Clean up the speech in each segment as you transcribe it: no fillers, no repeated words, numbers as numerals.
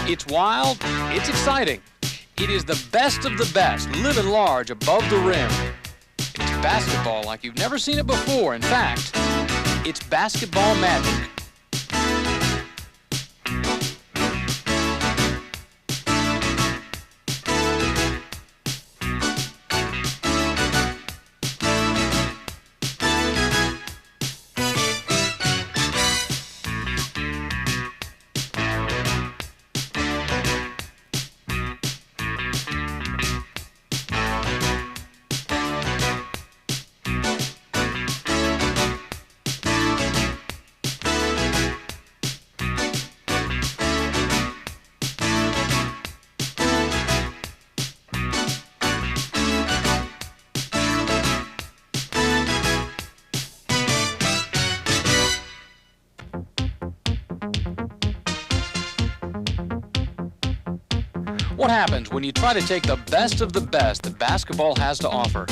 It's wild, it's exciting. It is the best of the best, living large above the rim. It's basketball like you've never seen it before. In fact, it's basketball magic. What happens when you try to take the best of the best that basketball has to offer,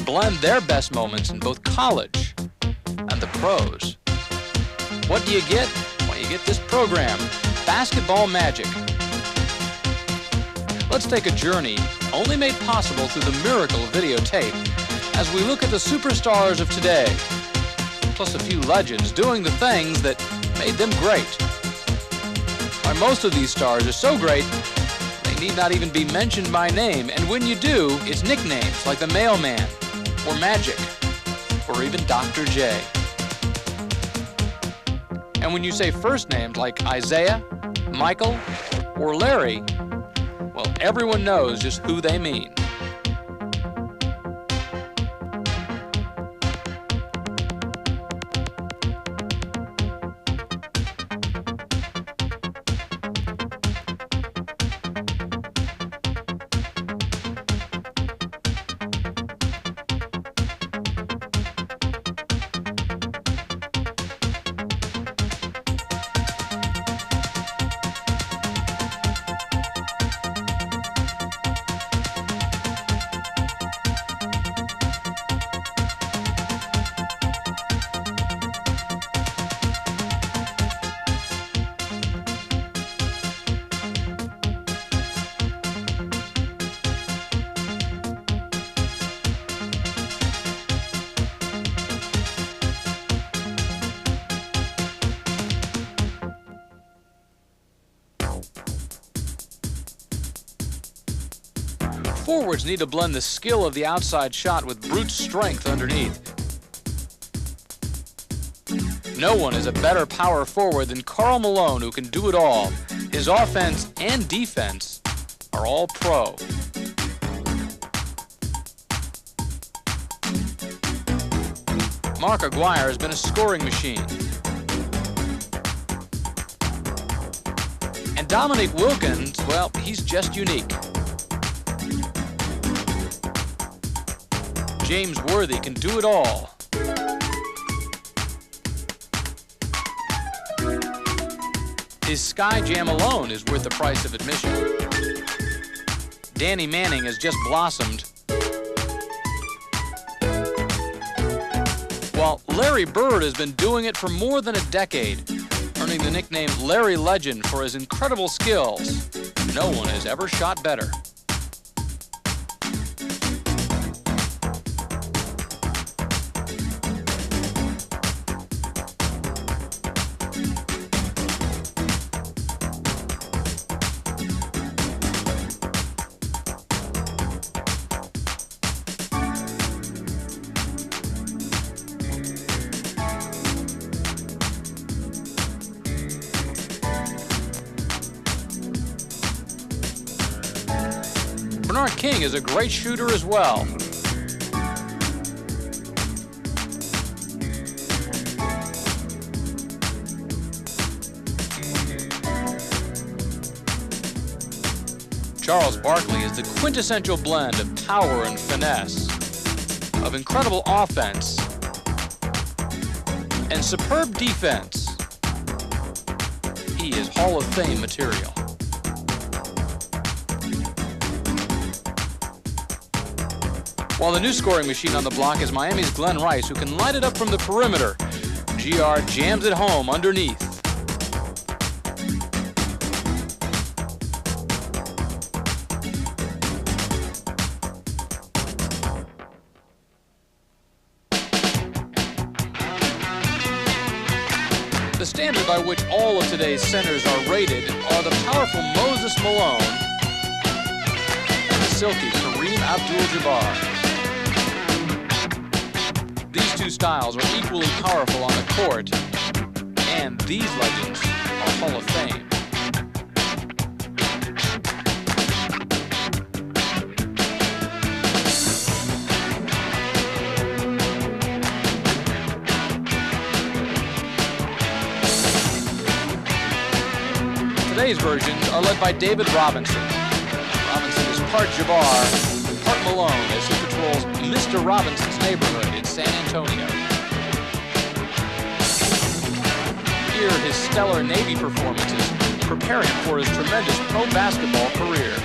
blend their best moments in both college and the pros? What do you get? Well, you get this program, Basketball Magic. Let's take a journey only made possible through the miracle of videotape as we look at the superstars of today, plus a few legends doing the things that made them great. Why, most of these stars are so great need not even be mentioned by name, and when you do, it's nicknames like the Mailman, or Magic, or even Dr. J. And when you say first names like Isaiah, Michael, or Larry, well, everyone knows just who they mean. Forwards need to blend the skill of the outside shot with brute strength underneath. No one is a better power forward than Karl Malone, who can do it all. His offense and defense are all pro. Mark Aguirre has been a scoring machine. And Dominique Wilkins, well, he's just unique. James Worthy can do it all. His Sky Jam alone is worth the price of admission. Danny Manning has just blossomed, while Larry Bird has been doing it for more than a decade, earning the nickname Larry Legend for his incredible skills. No one has ever shot better. Bernard King is a great shooter as well. Charles Barkley is the quintessential blend of power and finesse, of incredible offense and superb defense. He is Hall of Fame material. While the new scoring machine on the block is Miami's Glenn Rice, who can light it up from the perimeter. GR jams it home underneath. standard by which all of today's centers are rated are the powerful Moses Malone and the silky Kareem Abdul-Jabbar. These two styles are equally powerful on the court, and these legends are Hall of Fame. Today's versions are led by David Robinson. Robinson is part Jabbar, part Malone as he patrols Mr. Robinson's neighborhood in San Antonio. Here, his stellar Navy performances prepare him for his tremendous pro basketball career.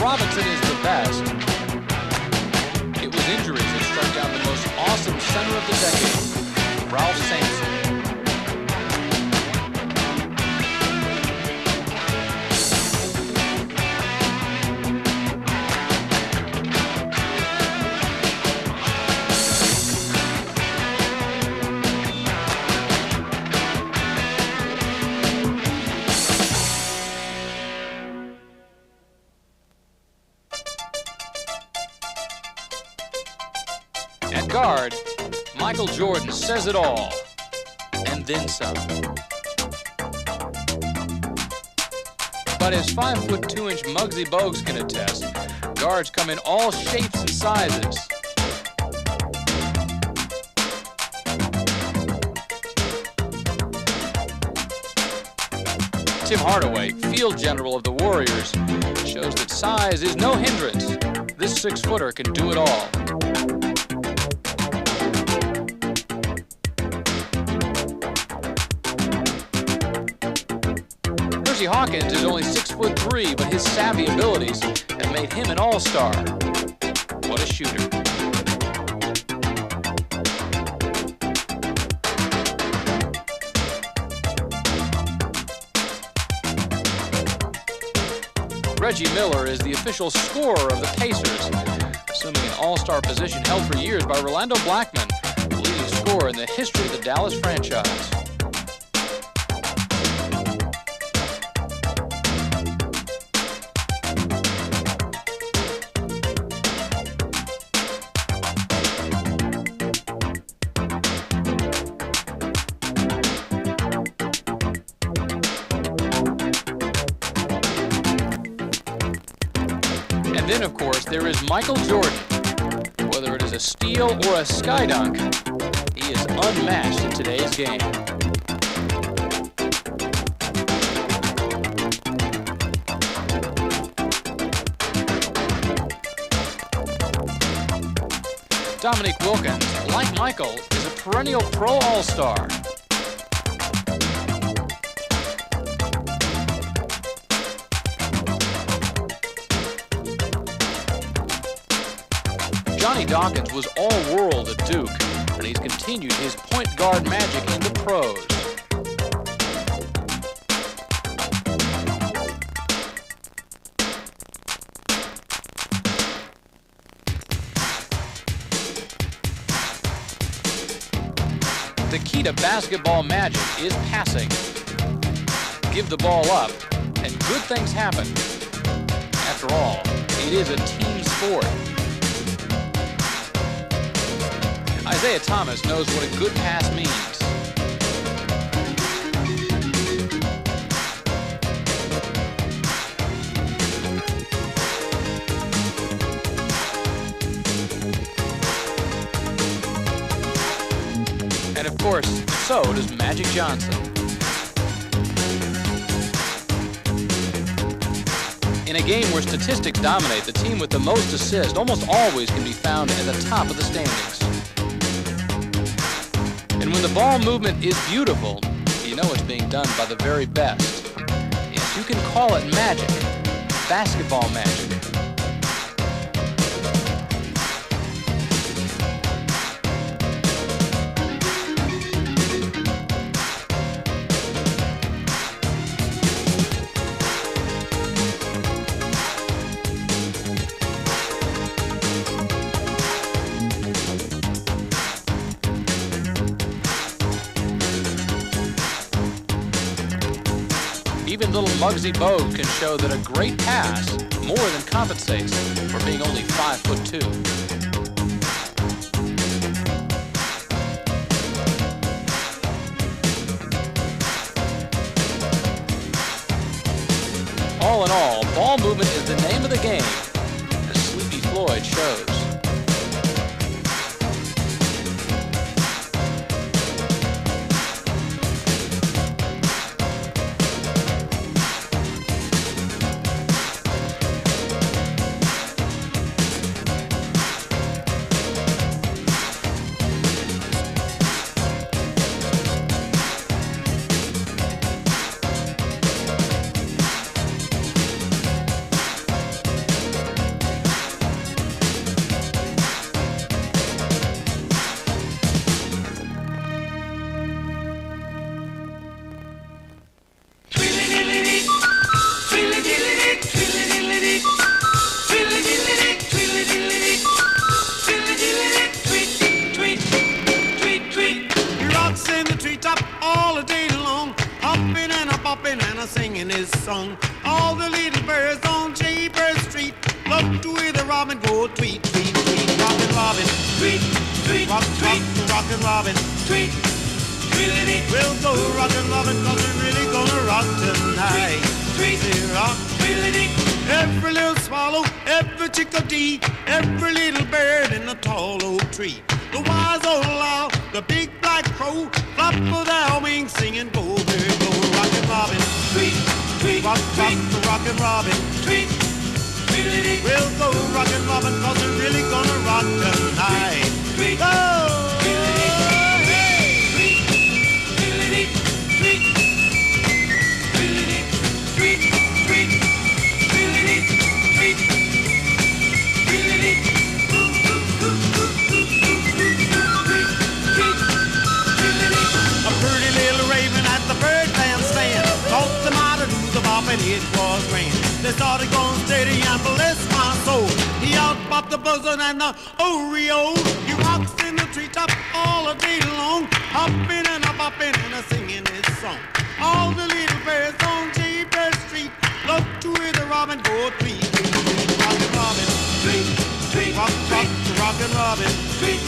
Robinson is the best. It was injuries that struck down the most awesome center of the decade, Ralph Sampson. At guard, Michael Jordan says it all, and then some. But as 5'2" Muggsy Bogues can attest, guards come in all shapes and sizes. Tim Hardaway, field general of the Warriors, shows that size is no hindrance. This 6-footer can do it all. Hersey Hawkins is only 6'3", but his savvy abilities have made him an all-star. What a shooter. Reggie Miller is the official scorer of the Pacers, assuming an all-star position held for years by Rolando Blackman, the leading scorer in the history of the Dallas franchise. And then, of course, there is Michael Jordan. Whether it is a steal or a sky dunk, he is unmatched in today's game. Dominique Wilkins, like Michael, is a perennial pro all-star. Johnny Dawkins was all-world at Duke, and he's continued his point guard magic in the pros. The key to basketball magic is passing. Give the ball up, and good things happen. After all, it is a team sport. Isaiah Thomas knows what a good pass means. And of course, so does Magic Johnson. In a game where statistics dominate, the team with the most assists almost always can be found at the top of the standings. And when the ball movement is beautiful, you know it's being done by the very best. Yes, you can call it magic, basketball magic. Even little Muggsy Bogues can show that a great pass more than compensates for being only 5'2". All in all, ball movement is the name of the game, as Sleepy Floyd shows. Song. All the little birds on Jaybird Street love to hear the robin go tweet, tweet, tweet. Rockin' Robin, tweet, tweet, rock, tweet, rockin' Robin, tweet, tweet. We'll go rockin' Robin 'cause we're really gonna rock tonight. Tweet, rock, tweet. Every little swallow, every chickadee, every little bird in the tall oak tree. The wise old owl, the big black crow, flop of their wings singing go, bird, go, rockin' Robin, tweet. Tweet, rock, tweet, rockin' Robin, tweet, tweet. We'll go rockin' Robin 'cause we're really gonna rock tonight. Tweet, go! A pretty little raven at the bird bandstand taught them how to do the bop and it was grand. They started going steady and bless my soul. He out-bopped the buzzard and the Oreo. He rocks in the treetop all day long, hopping and a-bopping and a-singing his song. All the little birds on Jaybird Street love to hear the robin go tweet, tweet, tweet. Rockin' Robin, tweet, tweet, rock, rock, rockin' Robin, tweet,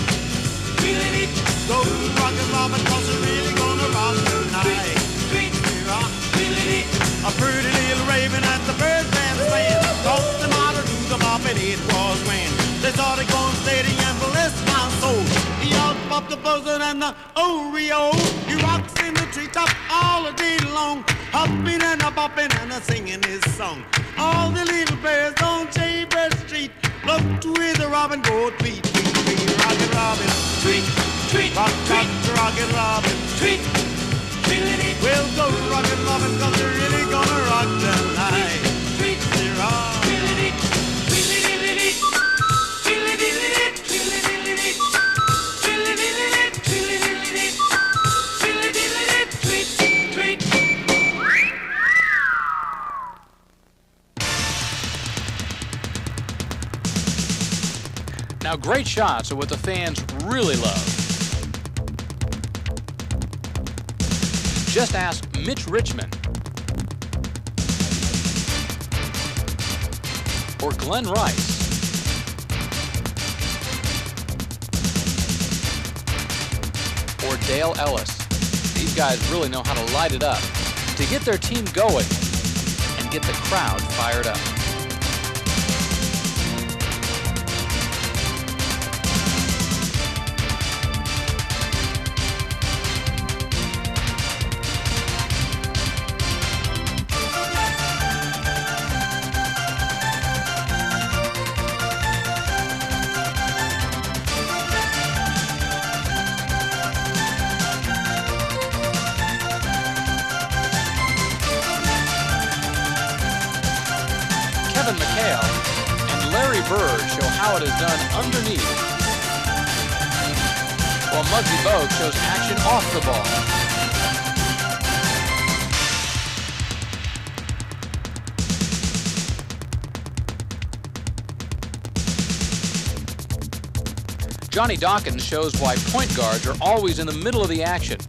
tweet. Go rockin' Robin 'cause we're really gonna rock tonight. Tweet, tweet, rock, tweet. A pretty little raven at the bird bandstand taught them how to do the bop and it was grand. They started going steady and bless my soul. He out-bopped the buzzard and the Oreo. He rocks in the treetop all day long, hopping and a-bopping and a-singing his song. All the little birds on Jaybird Street love to hear the robin go tweet, tweet, tweet. Rockin' Robin, tweet, tweet, rock, rock, rockin' Robin, tweet, tweet. We'll go rockin' Robin 'cause we're really gonna rock tonight. Tweet, tweet, rock. Now, great shots are what the fans really love. Just ask Mitch Richmond or Glenn Rice or Dale Ellis. These guys really know how to light it up to get their team going and get the crowd fired up. Bird show how it is done underneath, while Muggsy Bogues shows action off the ball. Johnny Dawkins shows why point guards are always in the middle of the action.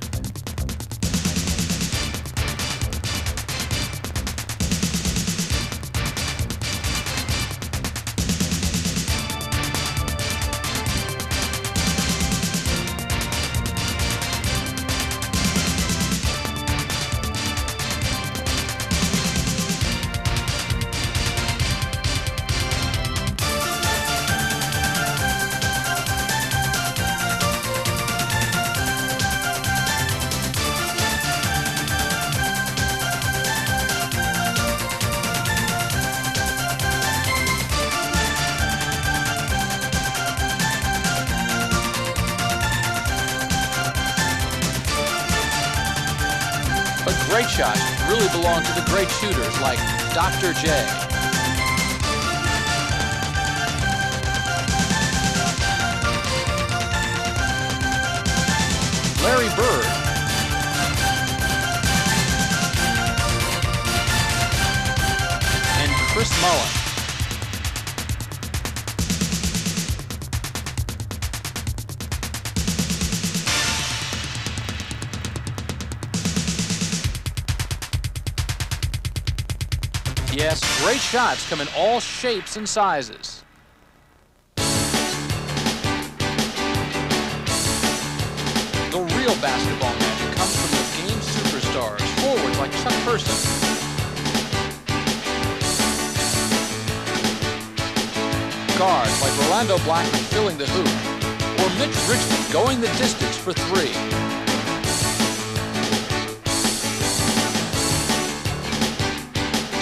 But great shots really belong to the great shooters like Dr. J. Larry Bird. And Chris Mullin. Yes, great shots come in all shapes and sizes. The real basketball magic comes from the game's superstars, forwards like Chuck Person, guards like Rolando Blackman filling the hoop, or Mitch Richmond going the distance for three.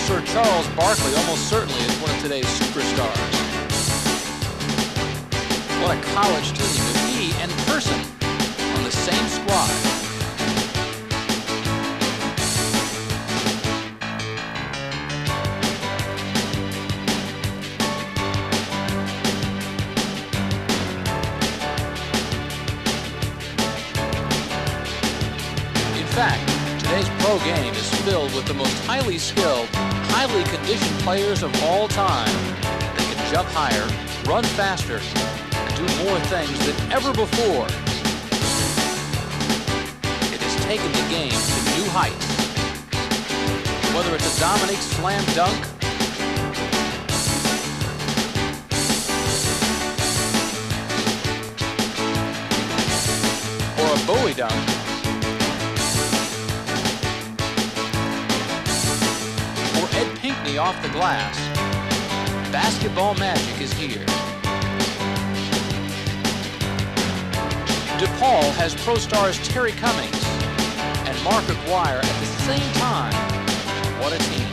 Sir Charles Barkley almost certainly is one of today's superstars. What a college team with he and Person on the same squad. In fact, today's pro game is filled with the most highly skilled, highly conditioned players of all time. They can jump higher, run faster, and do more things than ever before. It has taken the game to new heights. Whether it's a Dominique slam dunk, or a Bowie dunk, Ed Pinckney off the glass, basketball magic is here. DePaul has pro stars Terry Cummings and Mark Aguirre at the same time. What a team.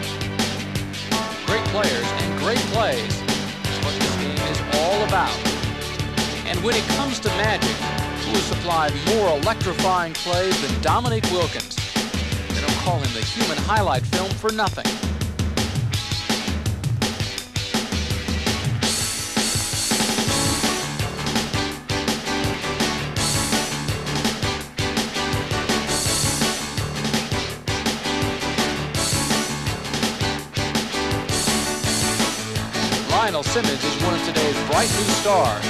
Great players and great plays is what this game is all about. And when it comes to magic, who has supplied more electrifying plays than Dominique Wilkins? They don't call him the human highlight film for nothing. Lionel Simmons is one of today's bright new stars.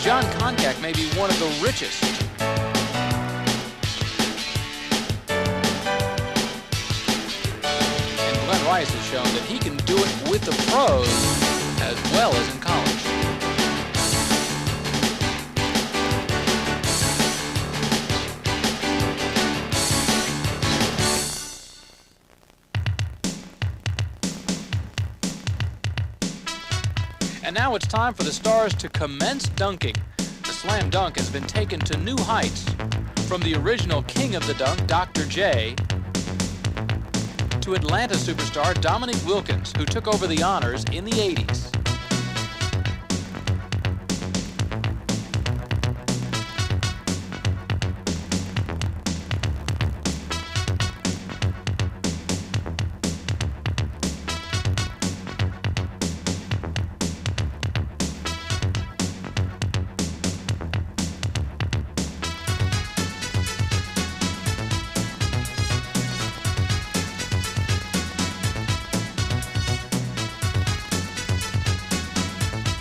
John Koncak may be one of the richest. And Glenn Rice has shown that he can do it with the pros as well as in college. And now it's time for the stars to commence dunking. The slam dunk has been taken to new heights, from the original king of the dunk, Dr. J, to Atlanta superstar Dominique Wilkins, who took over the honors in the 80s.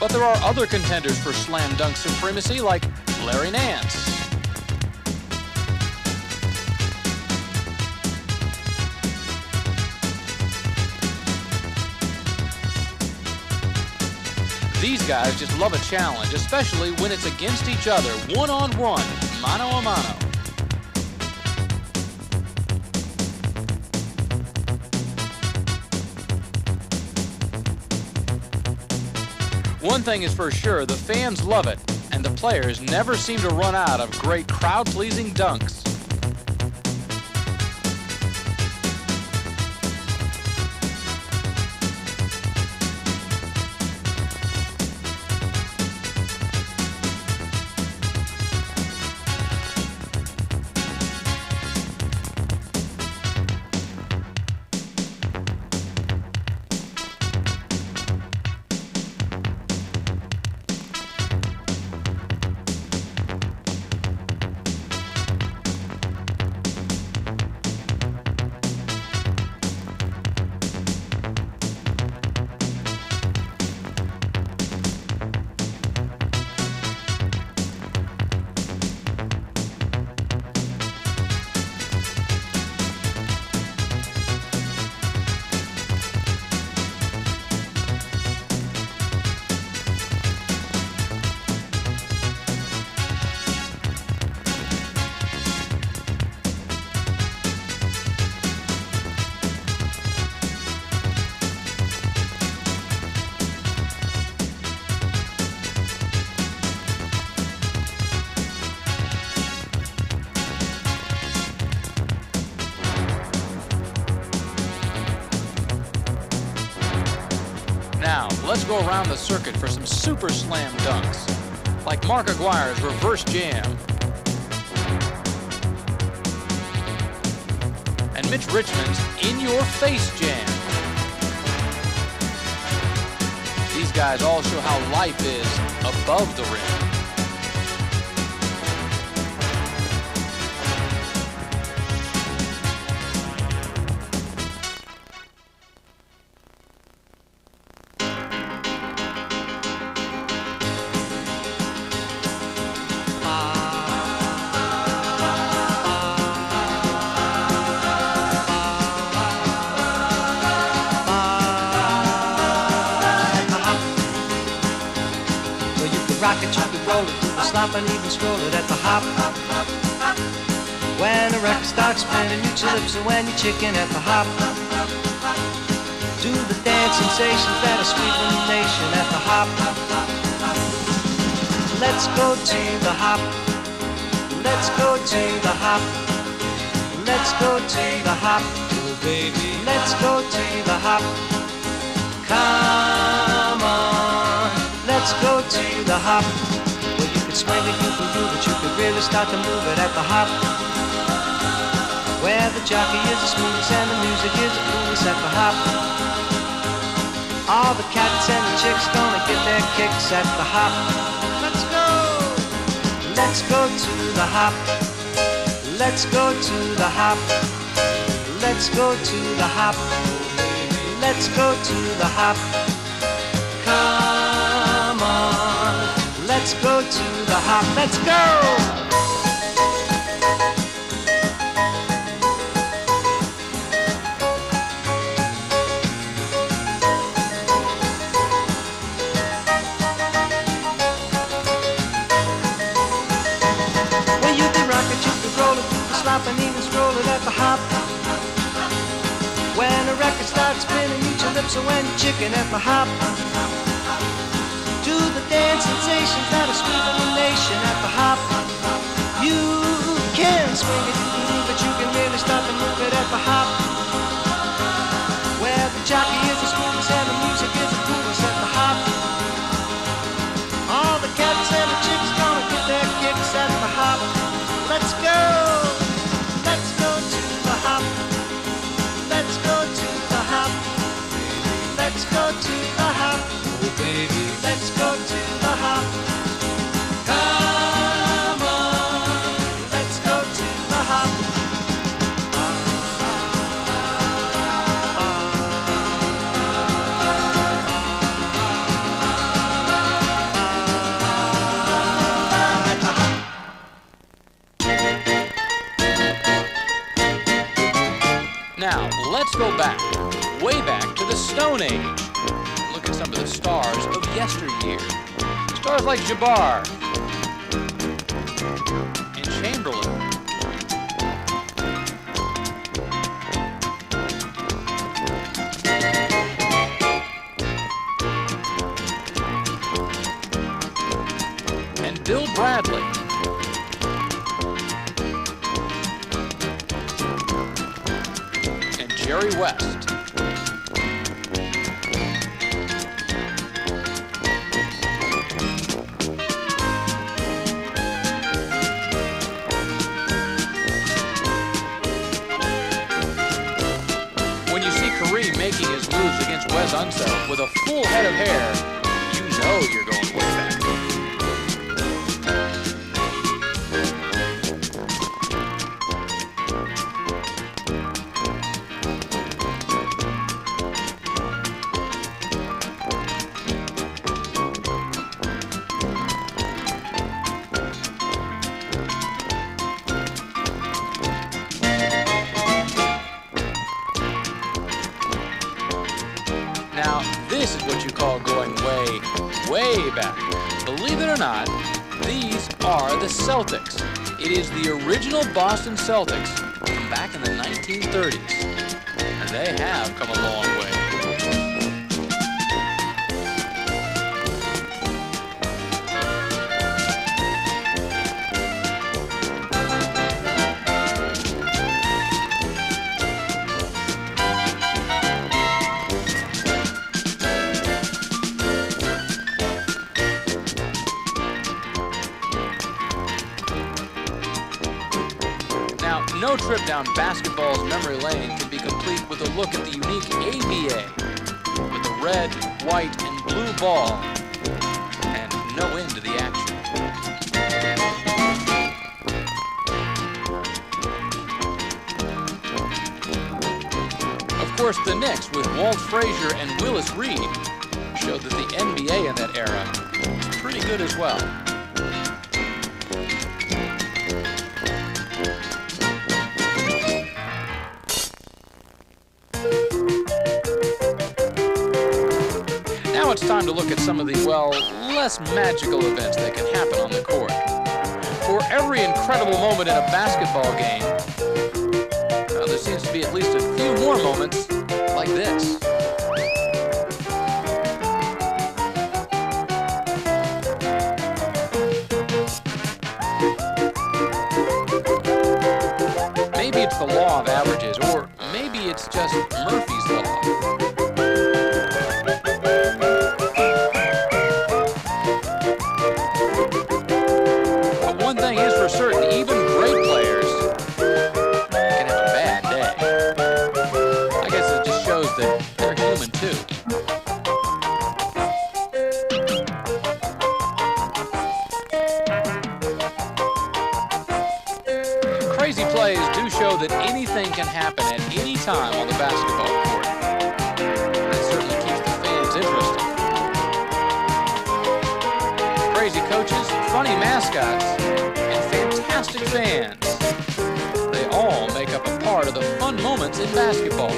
But there are other contenders for slam dunk supremacy, like Larry Nance. These guys just love a challenge, especially when it's against each other, one-on-one, mano a mano. One thing is for sure, the fans love it, and the players never seem to run out of great crowd-pleasing dunks. Now, let's go around the circuit for some super slam dunks, like Mark Aguirre's reverse jam, and Mitch Richmond's in-your-face jam. These guys all show how life is above the rim. Rock it, you could roll it, do the slop and even scroll it at the hop. When the record starts spinning, mute your lips and when you're chicken at the hop. Do the dance sensations that are sweeping the nation at the hop. Let's go to the hop. Let's go to the hop. Let's go to the hop. Oh baby, let's go to the hop. Come on. Let's go to the hop. Well, you can swing it, you can groove it, you can really start to move it at the hop. Where the jockey is the smoothest and the music is the coolest at the hop. All the cats and the chicks gonna get their kicks at the hop. Let's go! Let's go to the hop. Let's go to the hop. Let's go to the hop. Let's go to the hop. Come on, let's go to the hop. Let's go! Well, you can rock it, you can roll it, you can slop and even scroll it at the hop. When the record starts spinning, mute your lips and when you're chicken at the hop. to the dance sensations that are sweeping the nation at the hop. You can swing it, but you can really start to move it at the hop. Where the jockey is the smoothest and the music is the coolest at the hop. All the cats and the chicks gonna get their kicks at the hop. Let's go to the hop. Let's go to the hop. Let's go to the hop. Oh baby, let's go to the hop. Come on, let's go to the hop. Now, let's go back, way back to the Stone Age. Look at some of the stars of yesteryear. Stars like Jabbar and Chamberlain. And Bill Bradley. Jerry West. When you see Kareem making his moves against Wes Unseld with a full head of hair, you know you're going way back. Now, this is what you call going way, way back. Believe it or not, these are the Celtics. It is the original Boston Celtics from back in the 1930s. And they have come a long way. Now, no trip down basketball's memory lane can be complete with a look at the unique ABA with the red, white, and blue ball and no end to the action. Of course, the Knicks with Walt Frazier and Willis Reed showed that the NBA in that era was pretty good as well. Now it's time to look at some of the, well, less magical events that can happen on the court. For every incredible moment in a basketball game, there seems to be at least a few more moments like this. Maybe it's the law of averages, or maybe it's just Murphy's Law. One thing is for certain, even great players can have a bad day. I guess it just shows that they're human too. Crazy plays do show that anything can happen at any time on the basketball court. That certainly keeps the fans interested. Crazy coaches, funny mascots, fantastic fans. They all make up a part of the fun moments in basketball.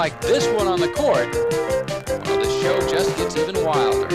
like this one on the court, well, the show just gets even wilder.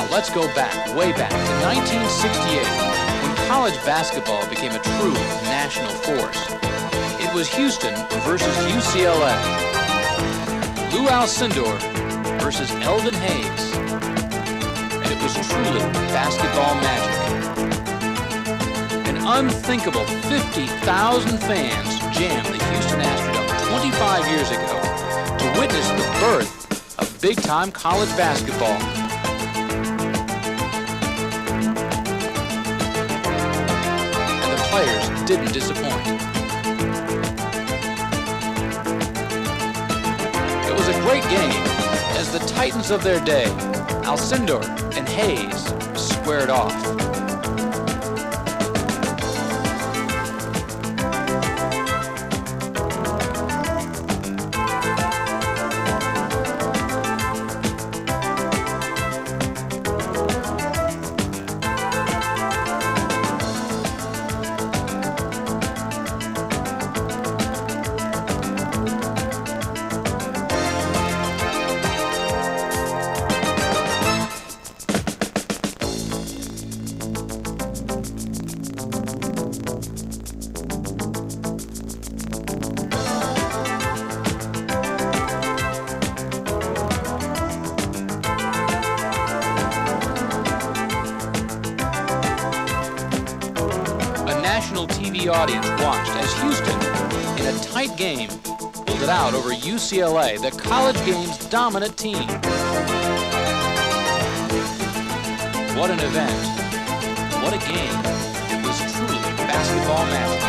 Let's go back, way back to 1968, when college basketball became a true national force. It was Houston versus UCLA. Lou Alcindor versus Elvin Hayes. And it was truly basketball magic. An unthinkable 50,000 fans jammed the Houston Astrodome 25 years ago to witness the birth of big-time college basketball. Players didn't disappoint. It was a great game as the titans of their day, Alcindor and Hayes, squared off. TV audience watched as Houston, in a tight game, pulled it out over UCLA, the college game's dominant team. What an event. What a game. It was truly basketball magic.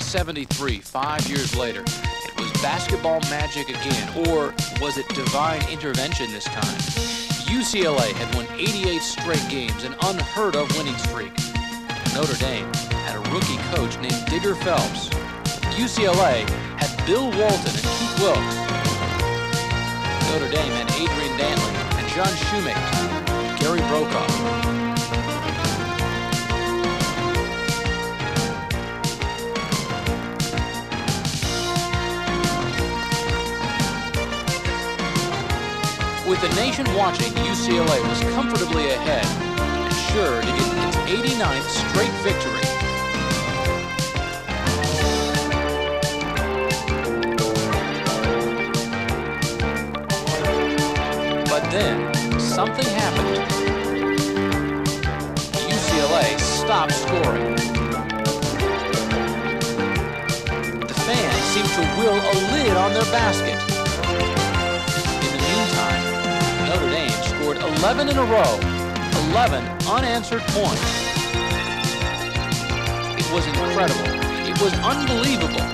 '73, 5 years later, it was basketball magic again, or was it divine intervention this time? UCLA had won 88 straight games, an unheard of winning streak. Notre Dame had a rookie coach named Digger Phelps. UCLA had Bill Walton and Keith Wilkes. Notre Dame had Adrian Dantley and John Shoemate, Gary Brokaw. With the nation watching, UCLA was comfortably ahead and sure to get its 89th straight victory. But then, something happened. UCLA stopped scoring. The fans seemed to will a lid on their basket. In the meantime, Notre Dame scored 11 in a row, 11 unanswered points. It was incredible. It was unbelievable.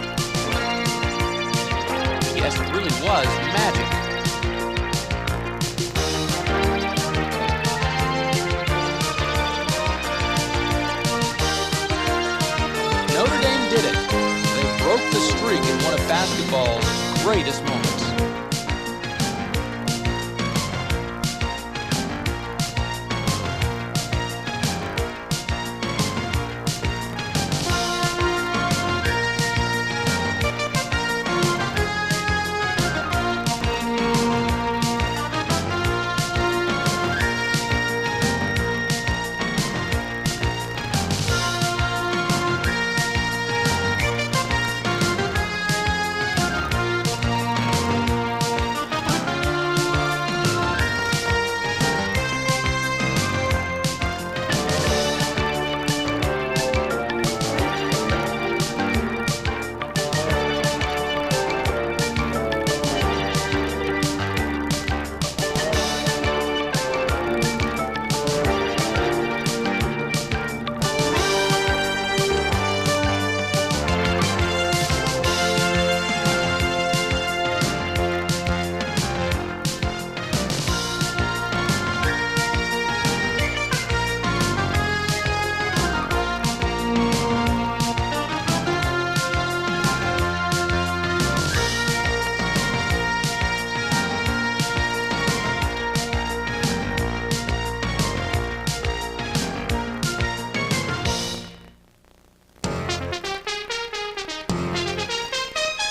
Yes, it really was magic. Notre Dame did it. They broke the streak in one of basketball's greatest moments.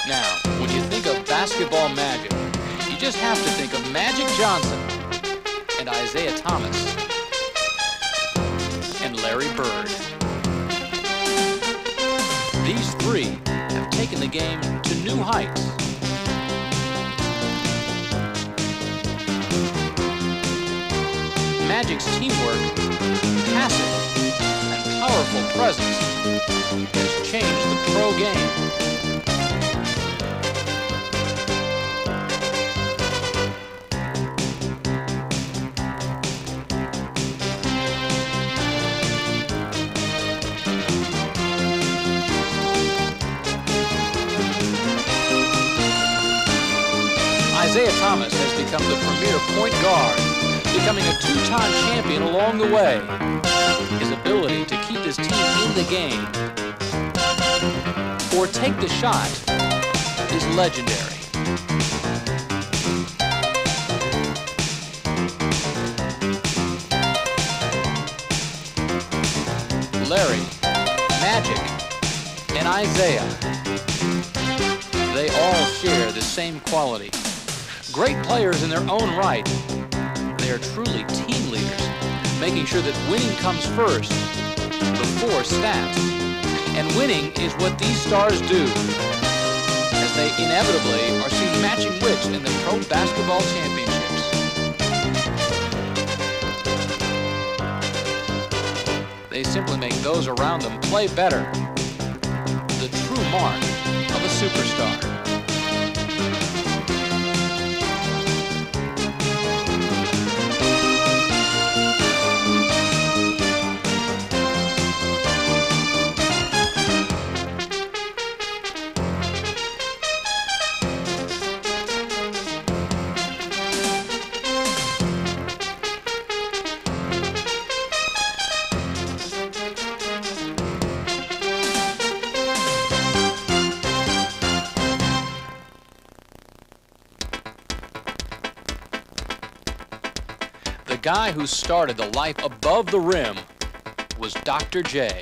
Now, when you think of basketball magic, you just have to think of Magic Johnson and Isaiah Thomas and Larry Bird. These three have taken the game to new heights. Magic's teamwork, passive, and powerful presence has changed the pro game. Isaiah Thomas has become the premier point guard, becoming a two-time champion along the way. His ability to keep his team in the game or take the shot is legendary. Larry, Magic, and Isaiah, they all share the same quality. Great players in their own right, they are truly team leaders, making sure that winning comes first, before stats. And winning is what these stars do, as they inevitably are seen matching wits in the pro basketball championships. They simply make those around them play better, the true mark of a superstar. The guy who started the life above the rim was Dr. J.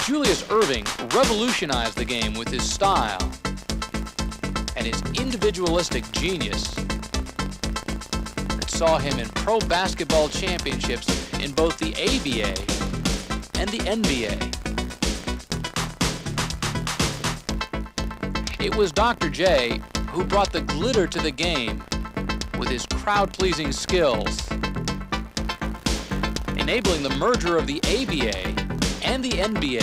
Julius Erving revolutionized the game with his style and his individualistic genius that saw him in pro basketball championships in both the ABA and the NBA. It was Dr. J who brought the glitter to the game with his crowd-pleasing skills, enabling the merger of the ABA and the NBA,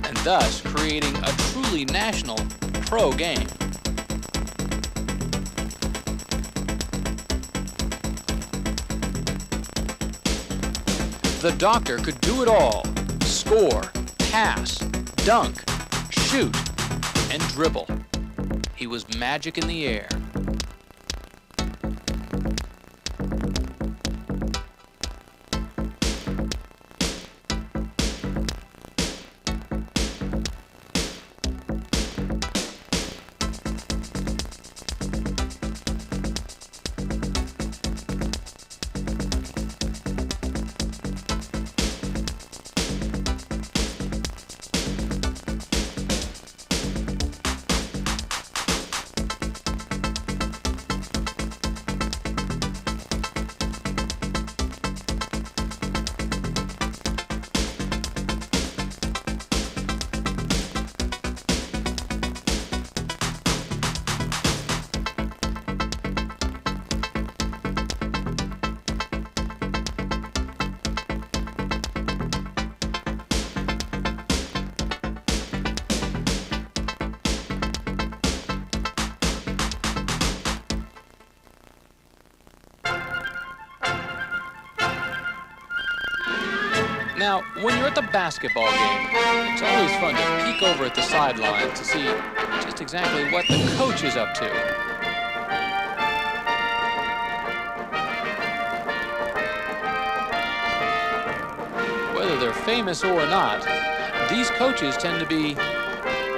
and thus creating a truly national pro game. The Doctor could do it all: score, pass, dunk, shoot, and dribble. He was magic in the air. Now, when you're at the basketball game, it's always fun to peek over at the sideline to see just exactly what the coach is up to. Whether they're famous or not, these coaches tend to be,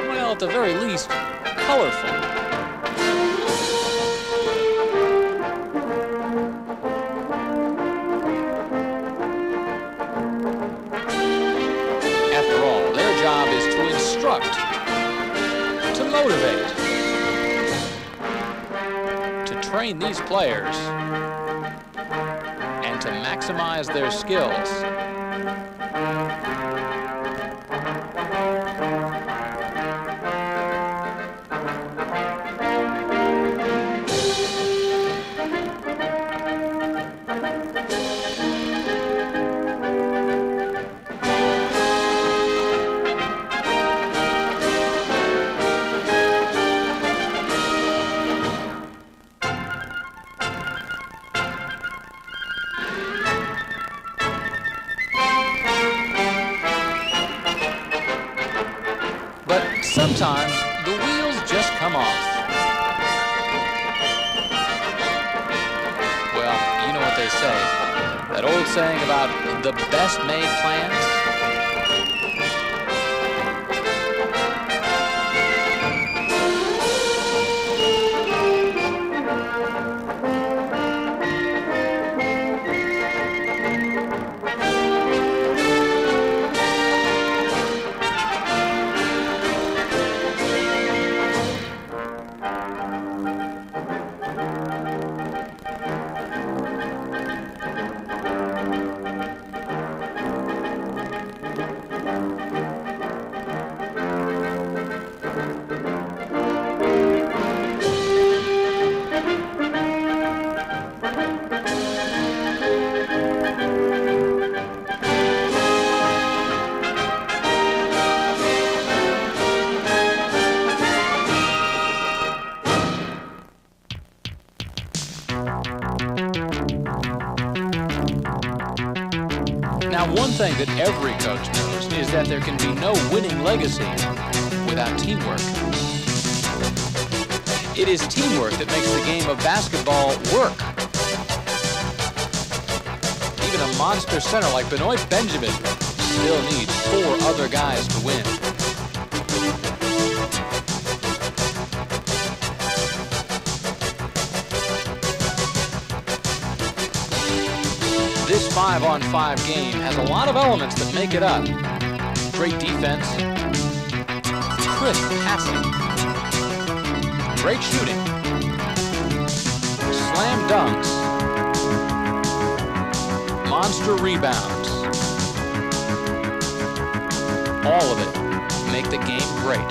well, at the very least, colorful. To motivate, to train these players, and to maximize their skills. Sometimes the wheels just come off. Well, you know what they say. That old saying about the best made plans. Now, one thing that every coach knows is that there can be no winning legacy without teamwork. It is teamwork that makes the game of basketball work. Even a monster center like Benoit Benjamin still needs 4 other guys to win. This 5-on-5 game has a lot of elements that make it up. Great defense, crisp passing, great shooting, slam dunks, monster rebounds. All of it make the game great.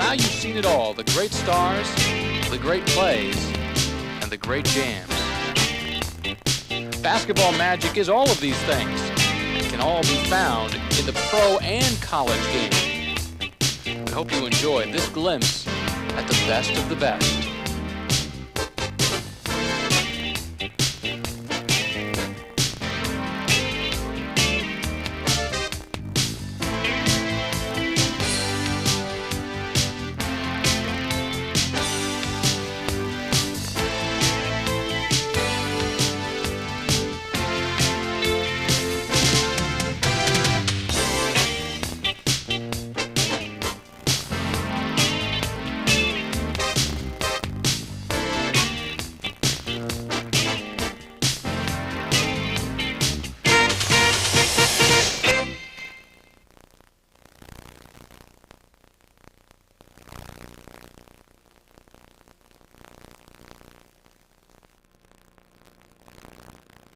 Now you've seen it all, the great stars, the great plays, and the great jams. Basketball magic is all of these things. It can all be found in the pro and college game. We hope you enjoyed this glimpse at the best of the best.